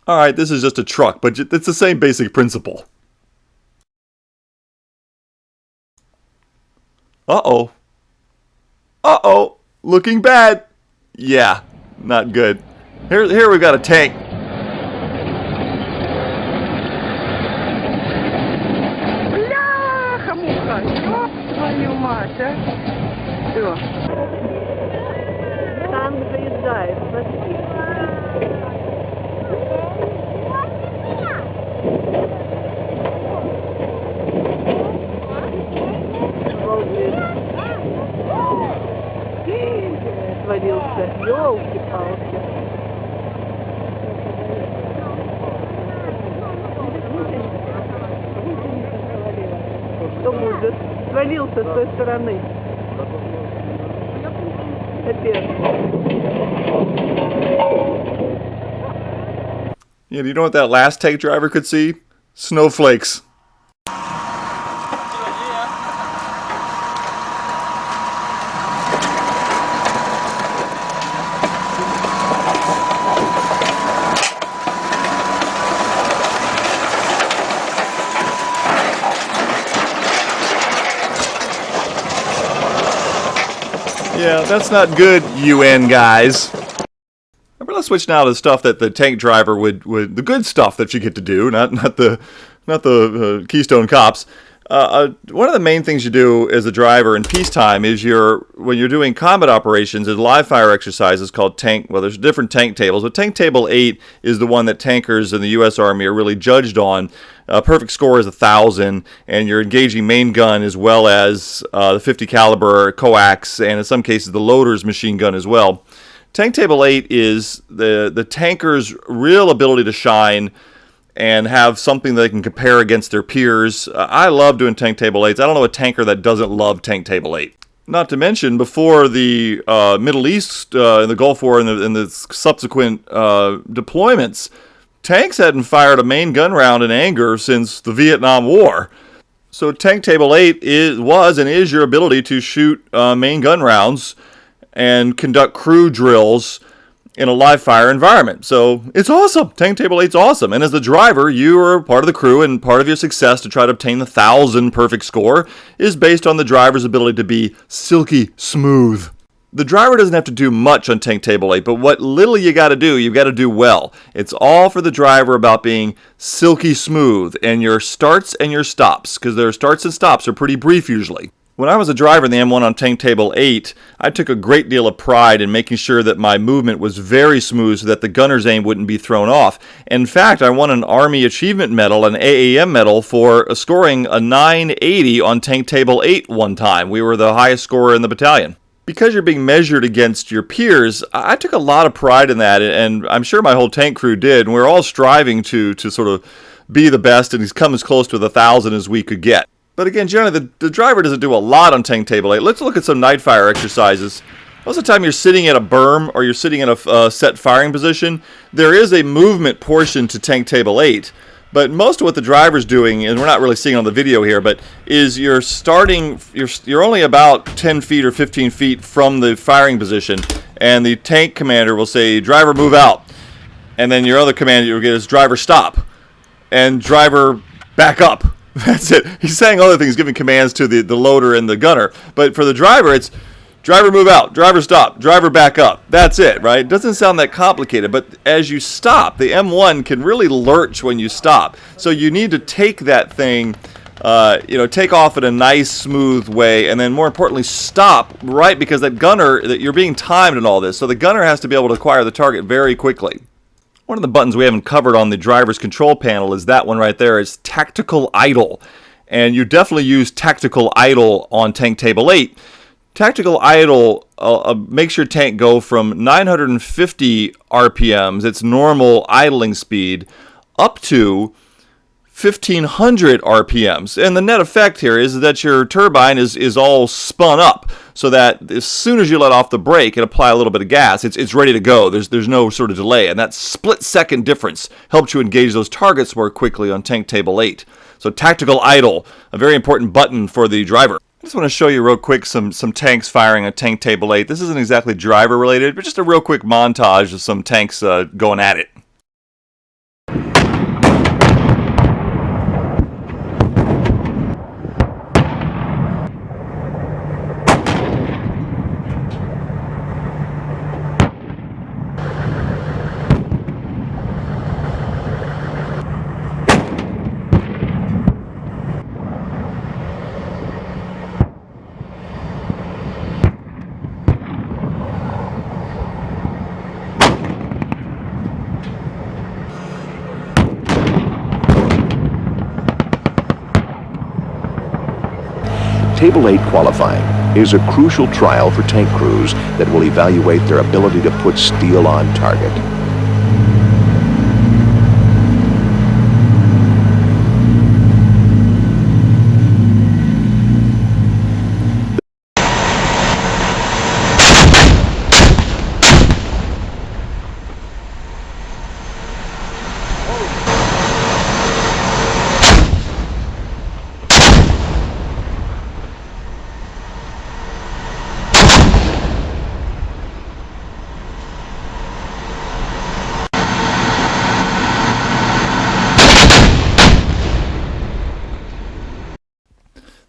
Alright, this is just a truck, but it's the same basic principle. Uh-oh. Uh-oh. Looking bad. Yeah, not good. Here we got a tank. Бляха-муха, ёб твою мать, а? Всё. Танк заезжает, смотри. Отвалился, ёлки-палки. Что будет? Свалился с той стороны. Капец. Yeah, do you know what that last tank driver could see? Snowflakes. Yeah, that's not good, UN guys. But let's switch now to the stuff that the tank driver would the good stuff that you get to do, not the Keystone Cops. One of the main things you do as a driver in peacetime is when you're doing combat operations, is live fire exercises called tank. Well, there's different tank tables, but Tank Table VIII is the one that tankers in the U.S. Army are really judged on. Perfect score is 1,000, and you're engaging main gun as well as the 50 caliber coax, and in some cases the loader's machine gun as well. Tank Table VIII is the tanker's real ability to shine and have something they can compare against their peers. I love doing Tank Table VIIIs. I don't know a tanker that doesn't love Tank Table VIII. Not to mention, before the Middle East, in the Gulf War and the subsequent deployments, tanks hadn't fired a main gun round in anger since the Vietnam War. So Tank Table VIII was and is your ability to shoot main gun rounds and conduct crew drills in a live fire environment. So it's awesome. Tank Table VIII's awesome. And as the driver, you are part of the crew, and part of your success to try to obtain the 1,000 perfect score is based on the driver's ability to be silky smooth. The driver doesn't have to do much on Tank Table VIII, but what little you got to do, you've got to do well. It's all for the driver about being silky smooth, and your starts and your stops, because their starts and stops are pretty brief usually. When I was a driver in the M1 on Tank Table VIII, I took a great deal of pride in making sure that my movement was very smooth so that the gunner's aim wouldn't be thrown off. In fact, I won an Army Achievement Medal, an AAM medal, for scoring a 980 on Tank Table VIII one time. We were the highest scorer in the battalion. Because you're being measured against your peers, I took a lot of pride in that, and I'm sure my whole tank crew did, and we were all striving to sort of be the best and come as close to the 1,000 as we could get. But again, generally, the driver doesn't do a lot on Tank Table VIII. Let's look at some night fire exercises. Most of the time you're sitting at a berm or you're sitting in a set firing position, there is a movement portion to Tank Table VIII. But most of what the driver's doing, and we're not really seeing on the video here, but is you're only about 10 feet or 15 feet from the firing position, and the tank commander will say, driver move out. And then your other commander you'll get is driver stop. And driver back up. That's it. He's saying other things, giving commands to the loader and the gunner. But for the driver, it's driver move out, driver stop, driver back up. That's it, right? It doesn't sound that complicated. But as you stop, the M1 can really lurch when you stop. So you need to take that thing, take off in a nice, smooth way. And then more importantly, stop right, because that gunner, that you're being timed and all this. So the gunner has to be able to acquire the target very quickly. One of the buttons we haven't covered on the driver's control panel is that one right there. It's tactical idle. And you definitely use tactical idle on Tank Table VIII. Tactical idle makes your tank go from 950 RPMs, its normal idling speed, up to 1,500 RPMs. And the net effect here is that your turbine is all spun up, so that as soon as you let off the brake and apply a little bit of gas, it's ready to go. There's no sort of delay. And that split-second difference helps you engage those targets more quickly on Tank Table VIII. So tactical idle, a very important button for the driver. I just want to show you real quick some tanks firing on Tank Table VIII. This isn't exactly driver related, but just a real quick montage of some tanks going at it. Table VIII qualifying is a crucial trial for tank crews that will evaluate their ability to put steel on target.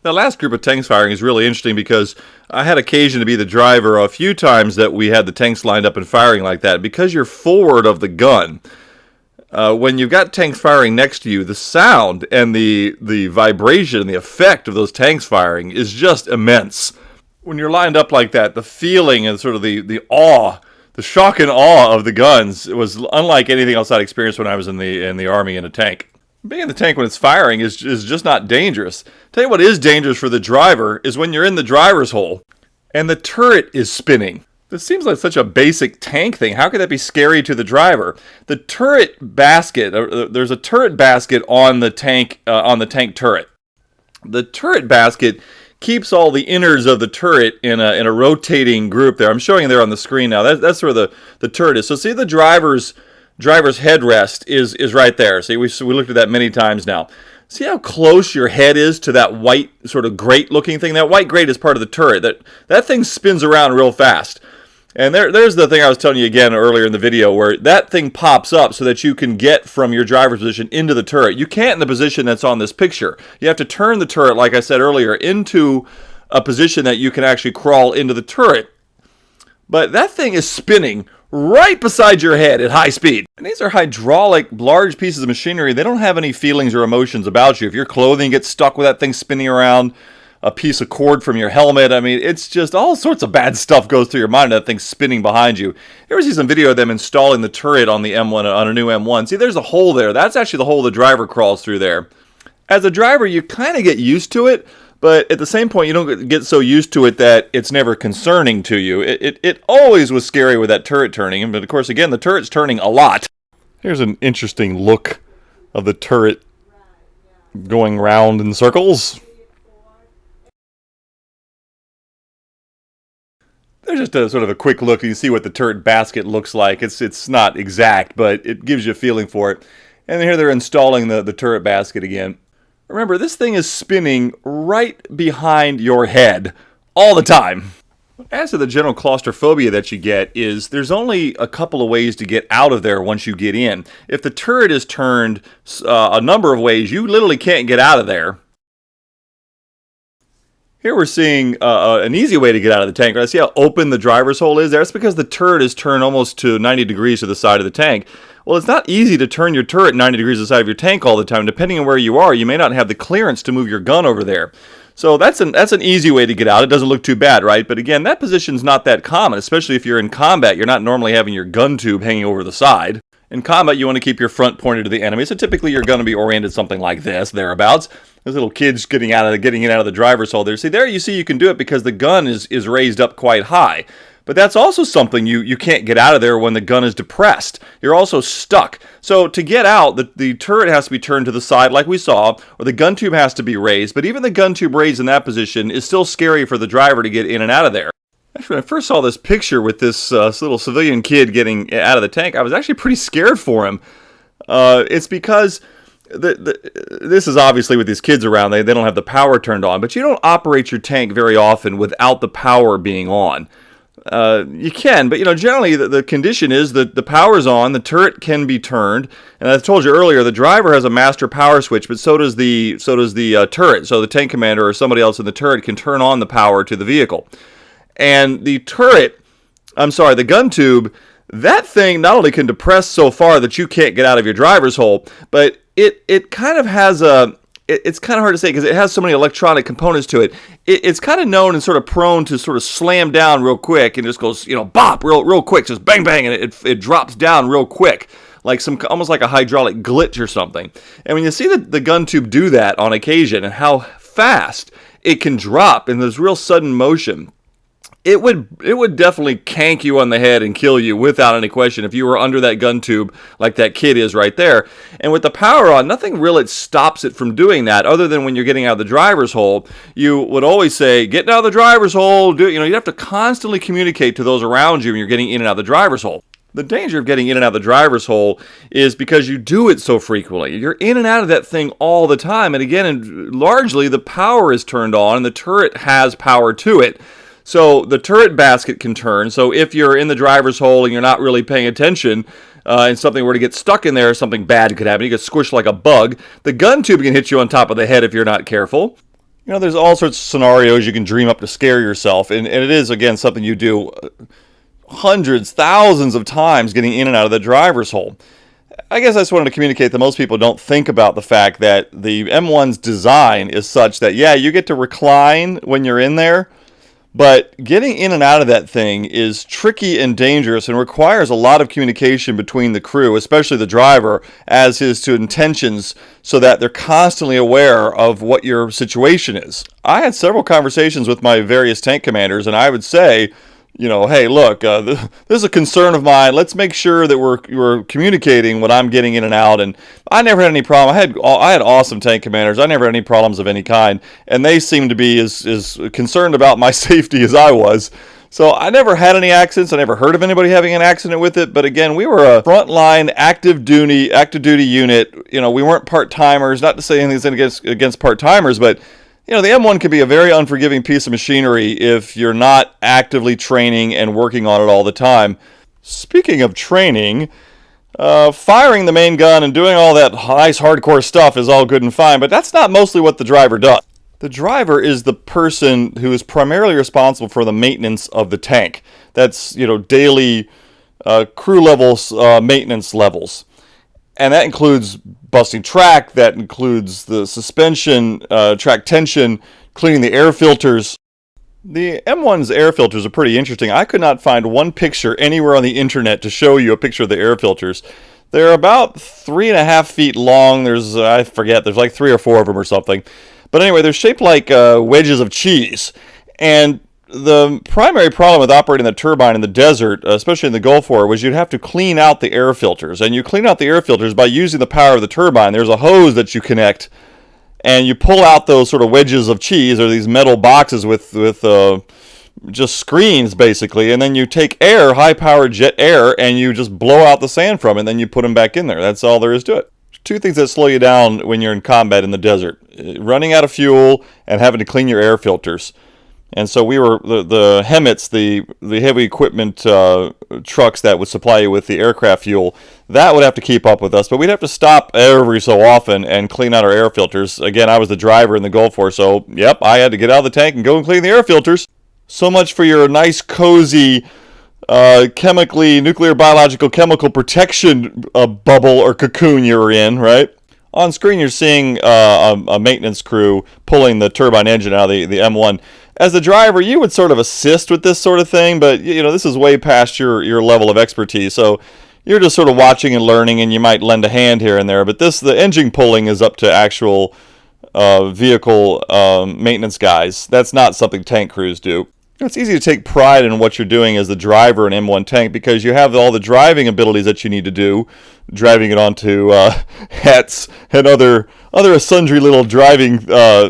The last group of tanks firing is really interesting because I had occasion to be the driver a few times that we had the tanks lined up and firing like that. Because you're forward of the gun, when you've got tanks firing next to you, the sound and the vibration, the effect of those tanks firing is just immense. When you're lined up like that, the feeling and sort of the awe, the shock and awe of the guns was unlike anything else I'd experienced when I was in the Army in a tank. Being in the tank when it's firing is just not dangerous. Tell you what is dangerous for the driver is when you're in the driver's hole and the turret is spinning. This seems like such a basic tank thing. How could that be scary to the driver? The turret basket, there's a turret basket on the tank turret. The turret basket keeps all the innards of the turret in a rotating group there. I'm showing you there on the screen now. That's where the turret is. So see the driver's headrest is right there. See, we looked at that many times now. See how close your head is to that white sort of grate-looking thing? That white grate is part of the turret. That thing spins around real fast. And there's the thing I was telling you again earlier in the video where that thing pops up so that you can get from your driver's position into the turret. You can't in the position that's on this picture. You have to turn the turret, like I said earlier, into a position that you can actually crawl into the turret. But that thing is spinning right beside your head at high speed. And these are hydraulic, large pieces of machinery. They don't have any feelings or emotions about you. If your clothing gets stuck with that thing spinning around, a piece of cord from your helmet, I mean, it's just all sorts of bad stuff goes through your mind, that thing spinning behind you. You ever see some video of them installing the turret on the M1, on a new M1? See, there's a hole there. That's actually the hole the driver crawls through there. As a driver, you kind of get used to it, but at the same point, you don't get so used to it that it's never concerning to you. It always was scary with that turret turning, but of course, again, the turret's turning a lot. Here's an interesting look of the turret going round in circles. There's just a sort of a quick look. You can see what the turret basket looks like. It's not exact, but it gives you a feeling for it. And here they're installing the turret basket again. Remember, this thing is spinning right behind your head all the time. As to the general claustrophobia that you get is there's only a couple of ways to get out of there once you get in. If the turret is turned a number of ways, you literally can't get out of there. Here we're seeing an easy way to get out of the tank. Right? See how open the driver's hole is there? That's because the turret is turned almost to 90 degrees to the side of the tank. Well, it's not easy to turn your turret 90 degrees to the side of your tank all the time. Depending on where you are, you may not have the clearance to move your gun over there. So that's an easy way to get out. It doesn't look too bad, right? But again, that position's not that common, especially if you're in combat. You're not normally having your gun tube hanging over the side. In combat, you want to keep your front pointed to the enemy, so typically you're going to be oriented something like this, thereabouts. There's little kids getting it out of the driver's hole there. See, there you see you can do it because the gun is raised up quite high. But that's also something you can't get out of there when the gun is depressed. You're also stuck. So to get out, the turret has to be turned to the side like we saw, or the gun tube has to be raised. But even the gun tube raised in that position is still scary for the driver to get in and out of there. Actually, when I first saw this picture with this little civilian kid getting out of the tank, I was actually pretty scared for him. It's because this is obviously with these kids around, they don't have the power turned on, but you don't operate your tank very often without the power being on. You can, but generally the condition is that the power's on, the turret can be turned, and I told you earlier, the driver has a master power switch, but so does the turret. So the tank commander or somebody else in the turret can turn on the power to the vehicle. And the gun tube, that thing not only can depress so far that you can't get out of your driver's hole, but it kind of has it's kind of hard to say because it has so many electronic components to it. It's kind of known and sort of prone to sort of slam down real quick and just goes, bop, real quick, just bang, bang, and it drops down real quick, like almost like a hydraulic glitch or something. And when you see the gun tube do that on occasion and how fast it can drop in this real sudden motion. It would definitely cank you on the head and kill you without any question if you were under that gun tube like that kid is right there. And with the power on, nothing really stops it from doing that other than when you're getting out of the driver's hole. You would always say, get out of the driver's hole. You'd have to constantly communicate to those around you when you're getting in and out of the driver's hole. The danger of getting in and out of the driver's hole is because you do it so frequently. You're in and out of that thing all the time. And again, largely the power is turned on and the turret has power to it. So the turret basket can turn. So if you're in the driver's hole and you're not really paying attention and something were to get stuck in there, something bad could happen. You get squished like a bug. The gun tube can hit you on top of the head if you're not careful. There's all sorts of scenarios you can dream up to scare yourself. And it is, again, something you do hundreds, thousands of times getting in and out of the driver's hole. I guess I just wanted to communicate that most people don't think about the fact that the M1's design is such that, yeah, you get to recline when you're in there, but getting in and out of that thing is tricky and dangerous and requires a lot of communication between the crew, especially the driver, as his to intentions, so that they're constantly aware of what your situation is. I had several conversations with my various tank commanders, and I would say, hey, look, this is a concern of mine. Let's make sure that we're communicating when I'm getting in and out. And I never had any problem. I had awesome tank commanders. I never had any problems of any kind. And they seemed to be as concerned about my safety as I was. So I never had any accidents. I never heard of anybody having an accident with it. But again, we were a frontline active duty unit. We weren't part-timers. Not to say anything against part-timers, but the M1 can be a very unforgiving piece of machinery if you're not actively training and working on it all the time. Speaking of training, firing the main gun and doing all that nice hardcore stuff is all good and fine, but that's not mostly what the driver does. The driver is the person who is primarily responsible for the maintenance of the tank. That's, daily crew levels, maintenance levels. And that includes busting track, that includes the suspension, track tension, cleaning the air filters. The M1's air filters are pretty interesting. I could not find one picture anywhere on the internet to show you a picture of the air filters. They're about 3.5 feet long. There's like 3 or 4 of them or something. But anyway, they're shaped like wedges of cheese. And the primary problem with operating the turbine in the desert, especially in the Gulf War, was you'd have to clean out the air filters. And you clean out the air filters by using the power of the turbine. There's a hose that you connect, and you pull out those sort of wedges of cheese, or these metal boxes with just screens, basically. And then you take high-powered jet air, and you just blow out the sand from it, and then you put them back in there. That's all there is to it. Two things that slow you down when you're in combat in the desert: running out of fuel and having to clean your air filters. And so we were the HEMTs, the heavy equipment trucks that would supply you with the aircraft fuel, that would have to keep up with us. But we'd have to stop every so often and clean out our air filters. Again, I was the driver in the Gulf War, so yep, I had to get out of the tank and go and clean the air filters. So much for your nice, cozy, nuclear, biological, chemical protection bubble or cocoon you were in, right? On screen, you're seeing a maintenance crew pulling the turbine engine out of the M1. As the driver, you would sort of assist with this sort of thing, but this is way past your level of expertise. So you're just sort of watching and learning, and you might lend a hand here and there. But the engine pulling is up to actual vehicle maintenance guys. That's not something tank crews do. It's easy to take pride in what you're doing as the driver in M1 tank because you have all the driving abilities that you need to do, driving it onto hets and other sundry little driving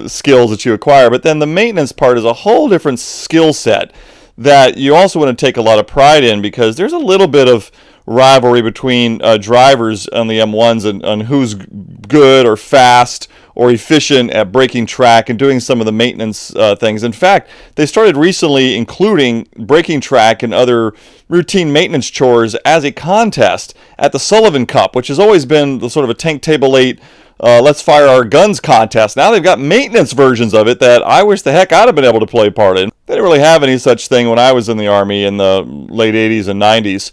skills that you acquire. But then the maintenance part is a whole different skill set that you also want to take a lot of pride in because there's a little bit of rivalry between drivers on the M1s and on who's good or fast or efficient at breaking track and doing some of the maintenance things. In fact, they started recently including breaking track and other routine maintenance chores as a contest at the Sullivan Cup, which has always been the sort of a Tank Table VIII let's fire our guns contest. Now they've got maintenance versions of it that I wish the heck I'd have been able to play part in. They didn't really have any such thing when I was in the Army in the late 80s and 90s.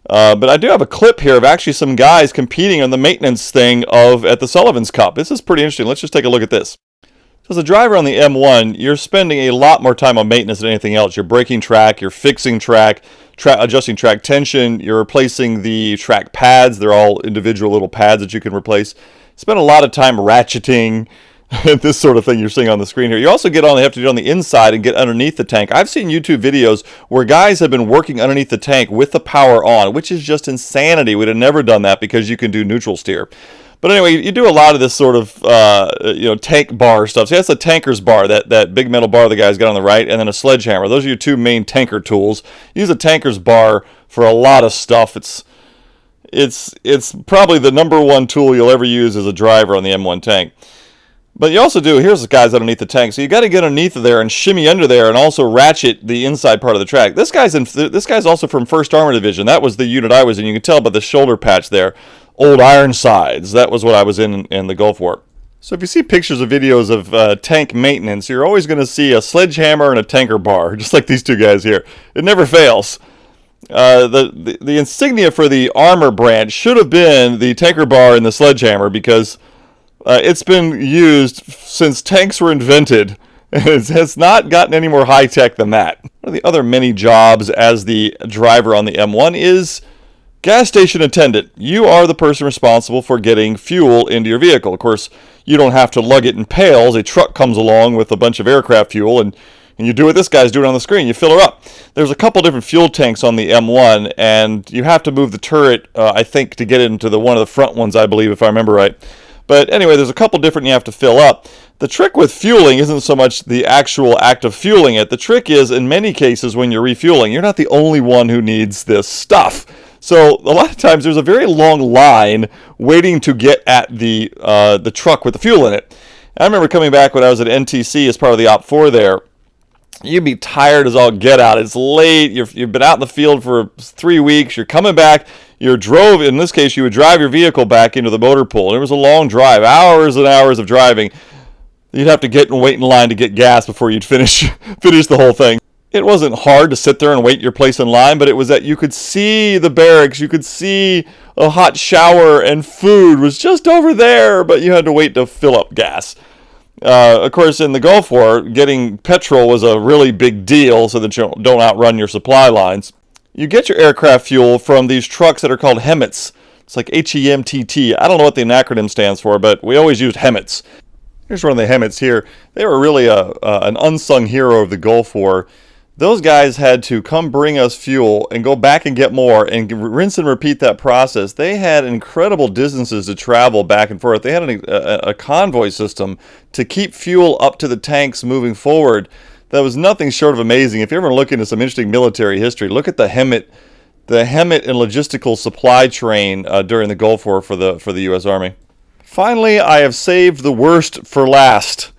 But I do have a clip here of actually some guys competing on the maintenance thing at the Sullivan's Cup. This is pretty interesting. Let's just take a look at this. So as a driver on the M1, you're spending a lot more time on maintenance than anything else. You're breaking track, you're fixing track, adjusting track tension, you're replacing the track pads. They're all individual little pads that you can replace. Spend a lot of time ratcheting, this sort of thing you're seeing on the screen here. You also have to do it on the inside and get underneath the tank. I've seen YouTube videos where guys have been working underneath the tank with the power on, which is just insanity. We'd have never done that because you can do neutral steer. But anyway, you do a lot of this sort of tank bar stuff. So that's a tanker's bar, that big metal bar the guy's got on the right, and then a sledgehammer. Those are your two main tanker tools. Use a tanker's bar for a lot of stuff. It's probably the #1 tool you'll ever use as a driver on the M1 tank. But you also here's the guys underneath the tank. So you got to get underneath of there and shimmy under there and also ratchet the inside part of the track. This guy's also from 1st Armored Division. That was the unit I was in. You can tell by the shoulder patch there. Old Ironsides. That was what I was in the Gulf War. So if you see pictures or videos of tank maintenance, you're always going to see a sledgehammer and a tanker bar, just like these two guys here. It never fails. The insignia for the armor branch should have been the tanker bar and the sledgehammer, because it's been used since tanks were invented, and it has not gotten any more high-tech than that. One of the other many jobs as the driver on the M1 is gas station attendant. You are the person responsible for getting fuel into your vehicle. Of course, you don't have to lug it in pails. A truck comes along with a bunch of aircraft fuel, and you do what this guy's doing on the screen. You fill her up. There's a couple different fuel tanks on the M1, and you have to move the turret, I think, to get into one of the front ones, I believe, if I remember right. But anyway, there's a couple different you have to fill up. The trick with fueling isn't so much the actual act of fueling it. The trick is, in many cases, when you're refueling, you're not the only one who needs this stuff. So a lot of times there's a very long line waiting to get at the truck with the fuel in it. I remember coming back when I was at NTC as part of the Op 4 there. You'd be tired as all get out. It's late. You've been out in the field for 3 weeks. You're coming back. In this case, you would drive your vehicle back into the motor pool. And it was a long drive, hours and hours of driving. You'd have to get and wait in line to get gas before you'd finish the whole thing. It wasn't hard to sit there and wait your place in line, but it was that you could see the barracks, you could see a hot shower, and food was just over there, but you had to wait to fill up gas. Of course, in the Gulf War, getting petrol was a really big deal so that you don't outrun your supply lines. You get your aircraft fuel from these trucks that are called HEMTTs. It's like HEMTT. I don't know what the acronym stands for, but we always used HEMTTs. Here's one of the HEMTTs here. They were really an unsung hero of the Gulf War. Those guys had to come bring us fuel and go back and get more and rinse and repeat that process. They had incredible distances to travel back and forth. They had a convoy system to keep fuel up to the tanks moving forward. That was nothing short of amazing. If you ever look into some interesting military history, look at the HEMTT and logistical supply train during the Gulf War for the U.S. Army. Finally, I have saved the worst for last.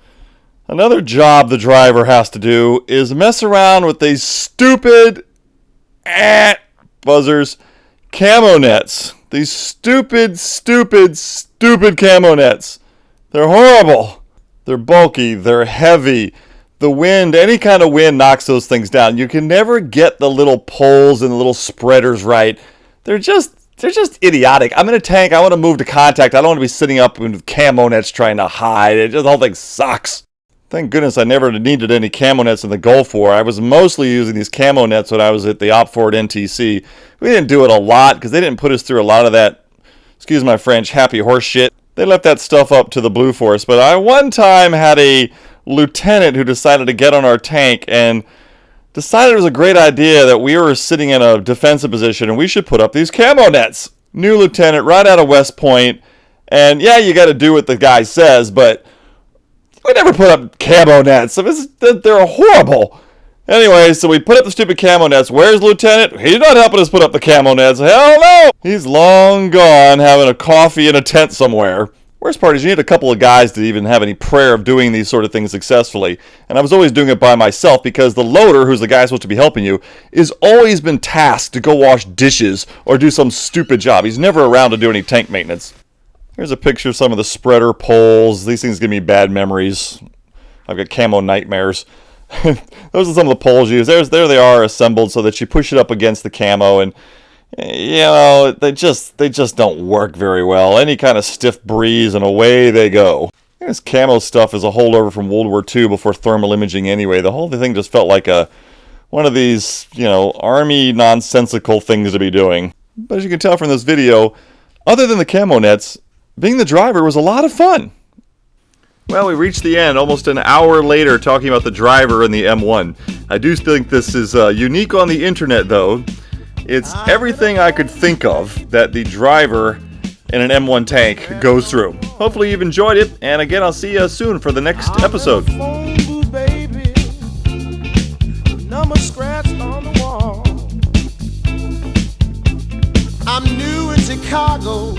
Another job the driver has to do is mess around with these stupid buzzers camo nets. These stupid camo nets. They're horrible. They're bulky. They're heavy. The wind, any kind of wind knocks those things down. You can never get the little poles and the little spreaders right. They're just idiotic. I'm in a tank. I want to move to contact. I don't want to be sitting up with camo nets trying to hide. The whole thing sucks. Thank goodness I never needed any camo nets in the Gulf War. I was mostly using these camo nets when I was at the Op 4 at NTC. We didn't do it a lot because they didn't put us through a lot of that, excuse my French, happy horse shit. They left that stuff up to the Blue Force. But I one time had a lieutenant who decided to get on our tank and decided it was a great idea that we were sitting in a defensive position and we should put up these camo nets. New lieutenant right out of West Point. And yeah, you got to do what the guy says, but we never put up camo nets. They're horrible. Anyway, so we put up the stupid camo nets. Where's Lieutenant? He's not helping us put up the camo nets. Hell no! He's long gone having a coffee in a tent somewhere. Worst part is you need a couple of guys to even have any prayer of doing these sort of things successfully. And I was always doing it by myself because the loader, who's the guy supposed to be helping you, is always been tasked to go wash dishes or do some stupid job. He's never around to do any tank maintenance. Here's a picture of some of the spreader poles. These things give me bad memories. I've got camo nightmares. Those are some of the poles used. There they are assembled so that you push it up against the camo, and you know they just don't work very well. Any kind of stiff breeze and away they go. This camo stuff is a holdover from World War II before thermal imaging anyway. The whole thing just felt like one of these, army nonsensical things to be doing. But as you can tell from this video, other than the camo nets, being the driver was a lot of fun. Well, we reached the end almost an hour later talking about the driver in the M1. I do think this is unique on the internet, though. It's everything I could think of that the driver in an M1 tank goes through. Hopefully you've enjoyed it, and again, I'll see you soon for the next episode. Phone booth, baby. Number scratched on the wall. I'm new in Chicago.